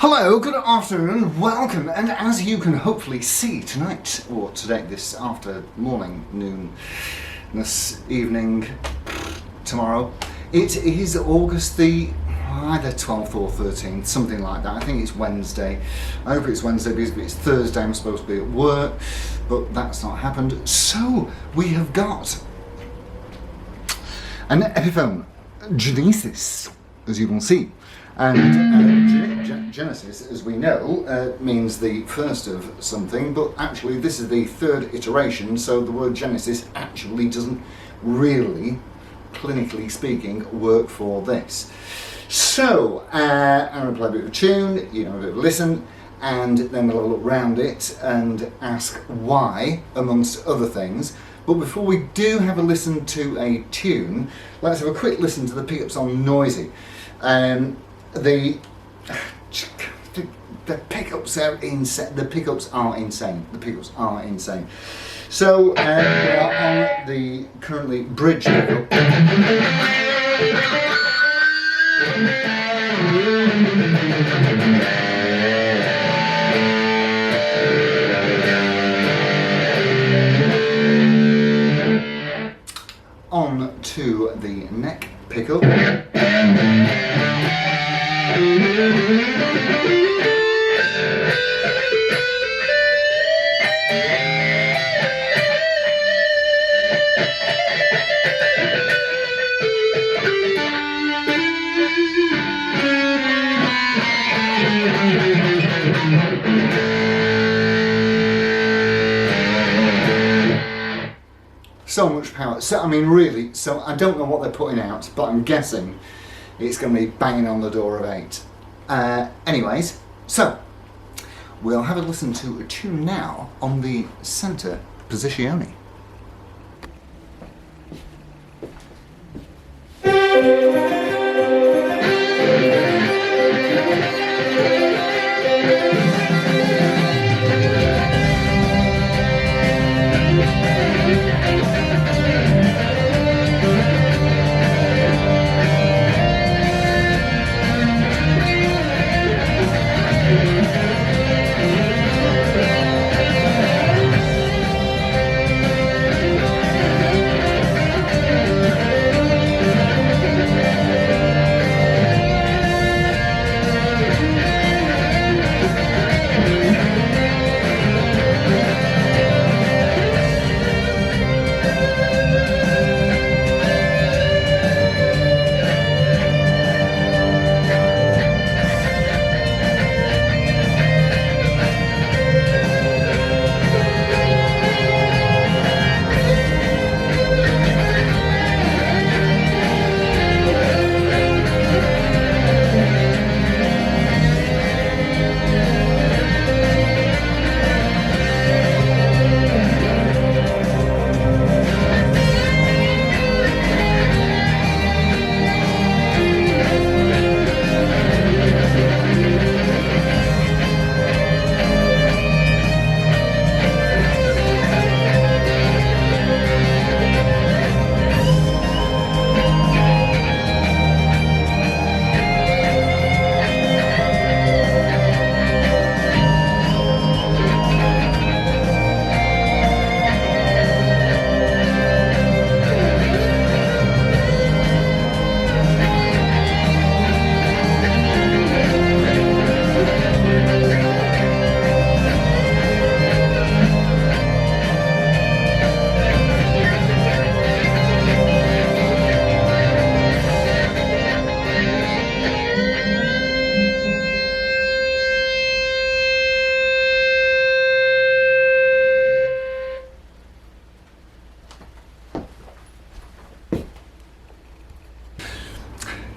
Hello, good afternoon, welcome, and as you can hopefully see tonight, or today, this after morning, noon, this evening, tomorrow, it is August the either 12th or 13th, something like that. I think it's Wednesday. I hope it's Wednesday because if it's Thursday I'm supposed to be at work, but that's not happened. So we have got an Epiphone Genesis, as you can see. And Genesis, as we know, means the first of something, but actually this is the third iteration, so the word Genesis actually doesn't really, clinically speaking, work for this. So, I'm going to play a bit of a tune, you know, a bit of a listen, and then we'll look round it and ask why, amongst other things. But before we do have a listen to a tune, let's have a quick listen to the pickups on Noisy. The pickups are insane. The pickups are insane. The pickups are insane. So we are on the currently bridge pickup. On to the neck pickup. So much power. So I mean, really. So I don't know what they're putting out, but I'm guessing it's going to be banging on the door of 8. Anyways, so we'll have a listen to a tune now on the centre positione.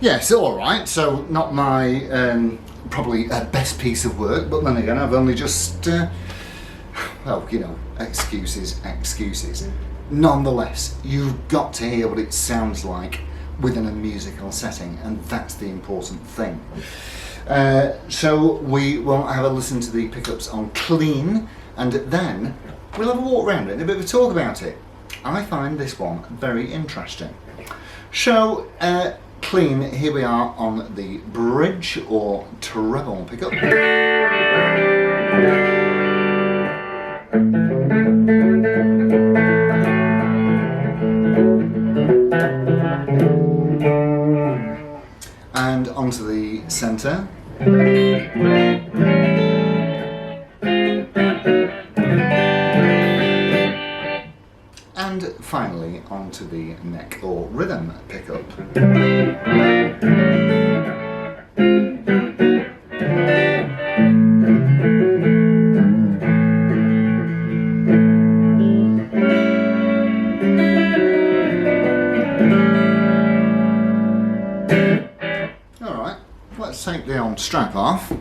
Yes, alright, so not my probably best piece of work, but then again I've only just, well, you know, excuses. Nonetheless, you've got to hear what it sounds like within a musical setting, and that's the important thing. So we will have a listen to the pickups on clean, and then we'll have a walk around it and a bit of a talk about it. I find this one very interesting. So, clean. Here we are on the bridge or treble pickup. And onto the centre. And finally onto the neck or rhythm pickup. Alright, let's take the old strap off.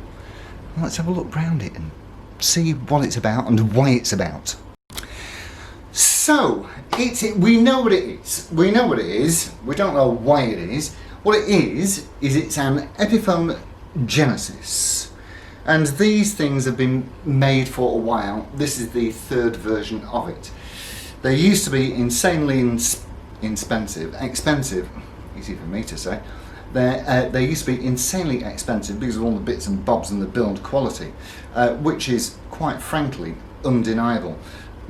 Let's have a look round it and see what it's about and why it's about. So, we know what it is. We know what it is. We don't know why it is. What it is it's an Epiphone Genesis. And these things have been made for a while. This is the third version of it. They used to be insanely expensive, easy for me to say. They used to be insanely expensive because of all the bits and bobs and the build quality, which is quite frankly undeniable.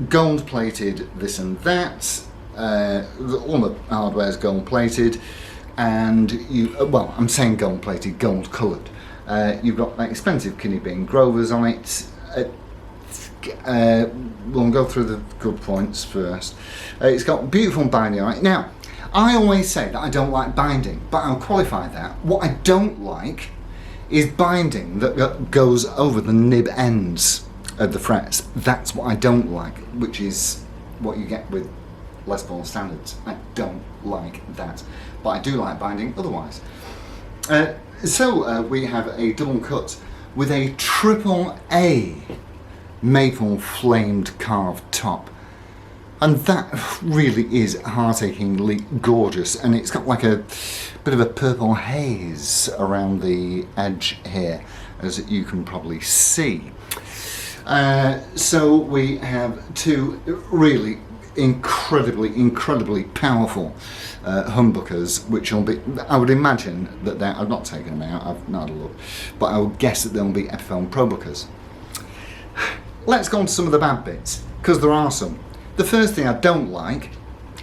Gold plated this and that, all the hardware is gold plated, and well, I'm saying gold plated, gold coloured. You've got like expensive kidney bean Grovers on it. We'll go through the good points first. It's got beautiful binding on it. Now, I always say that I don't like binding, but I'll qualify that. What I don't like is binding that goes over the nib ends of the frets. That's what I don't like, which is what you get with Les Paul standards. I don't like that, but I do like binding otherwise. So we have a double cut with a triple A maple flamed carved top, and that really is heart-achingly gorgeous, and it's got like a bit of a purple haze around the edge here, as you can probably see. So we have two really incredibly powerful humbuckers, which will be, I would imagine that I've not taken them out, I've not had a look, but I would guess that they'll be Epiphone Pro buckers. Let's go on to some of the bad bits, because there are some. The first thing I don't like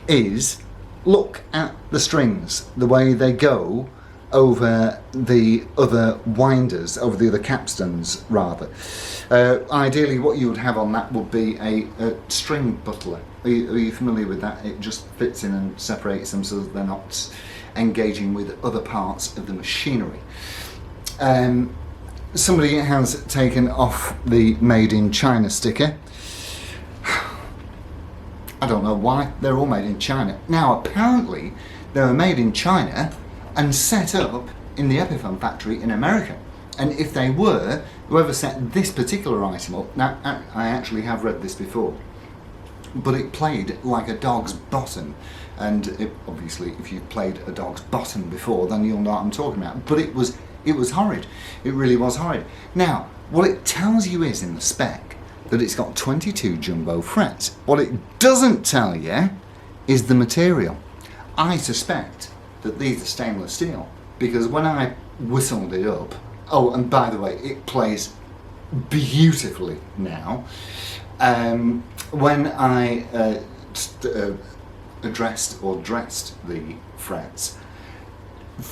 is, look at the strings, the way they go over the other winders, over the other capstans rather. Ideally what you would have on that would be a string butler. Are you familiar with that? It just fits in and separates them so that they're not engaging with other parts of the machinery. Somebody has taken off the Made in China sticker. I don't know why, they're all made in China. Now apparently they were made in China and set up in the Epiphone factory in America. And if they were, whoever set this particular item up, now I actually have read this before, but it played like a dog's bottom. And obviously if you've played a dog's bottom before, then you'll know what I'm talking about. But it was horrid, it really was horrid. Now, what it tells you is in the spec that it's got 22 jumbo frets. What it doesn't tell you is the material. I suspect that these are stainless steel, because when I whistled it up, oh, and by the way, it plays beautifully now. When I dressed the frets,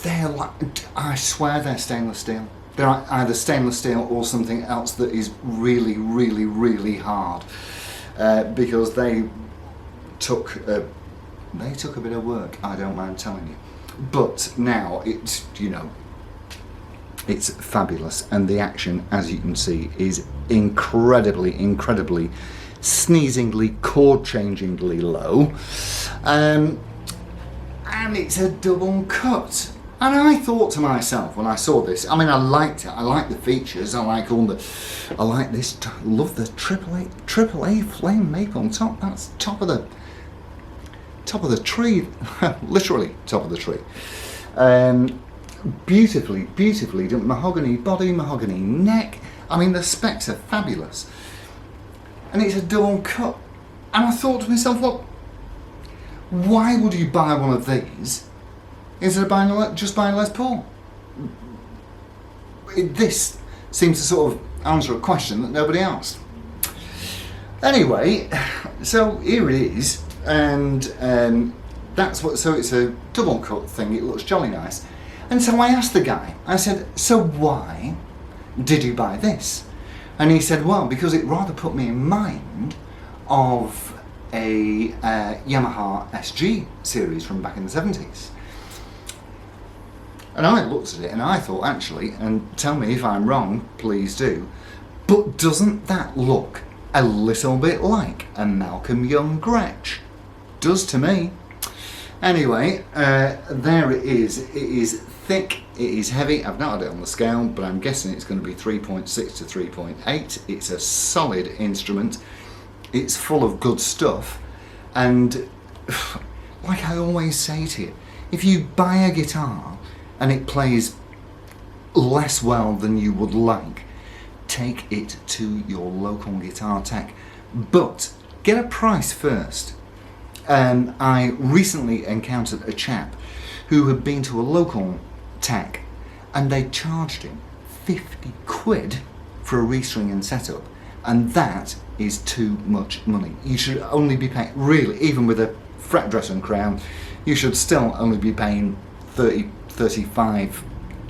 they're like, I swear they're stainless steel. They're either stainless steel or something else that is really hard, because they took a bit of work, I don't mind telling you. But now it's, you know, it's fabulous, and the action, as you can see, is incredibly sneezingly, chord-changingly low, and it's a double cut. And I thought to myself when I saw this, I mean, I liked it. I like the features. I like this. Love the triple A flame maple top. That's top of the tree, literally top of the tree. Beautifully done. Mahogany body, mahogany neck. I mean, the specs are fabulous. And it's a double cut. And I thought to myself, look, why would you buy one of these instead of just buying a Les Paul? This seems to sort of answer a question that nobody asked. Anyway, so here it is, and that's what. So it's a double cut thing. It looks jolly nice. And so I asked the guy. I said, "So why did you buy this?" And he said, "Well, because it rather put me in mind of a Yamaha SG series from back in the 70s." And I looked at it and I thought, actually, and tell me if I'm wrong, please do, but doesn't that look a little bit like a Malcolm Young Gretsch? Does to me. Anyway, there it is. It is thick, it is heavy. I've not had it on the scale, but I'm guessing it's going to be 3.6 to 3.8. It's a solid instrument. It's full of good stuff. And like I always say to you, if you buy a guitar and it plays less well than you would like, take it to your local guitar tech. But get a price first. I recently encountered a chap who had been to a local tech and they charged him 50 quid for a restring and setup, and that is too much money. You should only be paying, really, even with a fret dresser and crown, you should still only be paying 30, 35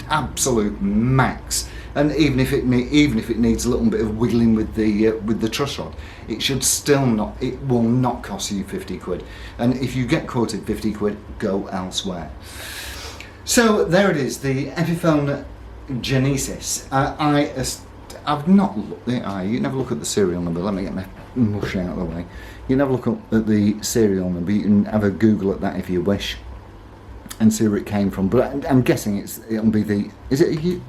absolute max. And even if it needs a little bit of wiggling with the truss rod, it will not cost you 50 quid. And if you get quoted 50 quid, go elsewhere. So there it is, the Epiphone Genesis. I've not looked at it. You can have a look at the serial number. Let me get my mush out of the way. You can have a look at the serial number. You can have a Google at that if you wish and see where it came from. But I'm guessing it'll be the. Is it a U?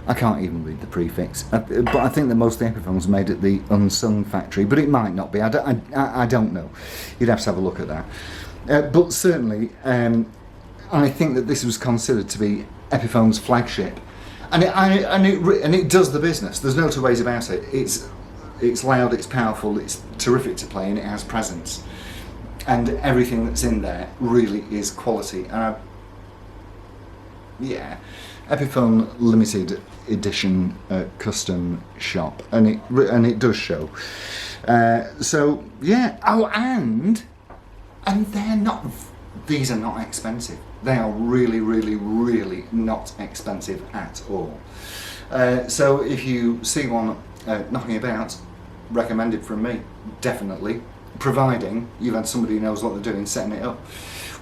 I can't even read the prefix. But I think that most of the Epiphones are made at the Unsung factory. But it might not be. I don't know. You'd have to have a look at that. But certainly. I think that this was considered to be Epiphone's flagship, and it does the business. There's no two ways about it. It's loud, it's powerful, it's terrific to play, and it has presence, and everything that's in there really is quality. Epiphone limited edition custom shop, and it does show. So yeah. Oh, and they're not. These are not expensive. They are really, really, really not expensive at all. So if you see one knocking about, recommended from me, definitely, providing you've had somebody who knows what they're doing setting it up,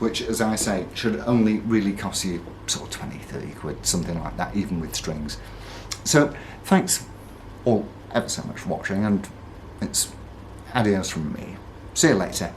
which, as I say, should only really cost you sort of 20, 30 quid, something like that, even with strings. So thanks all ever so much for watching, and it's adios from me. See you later.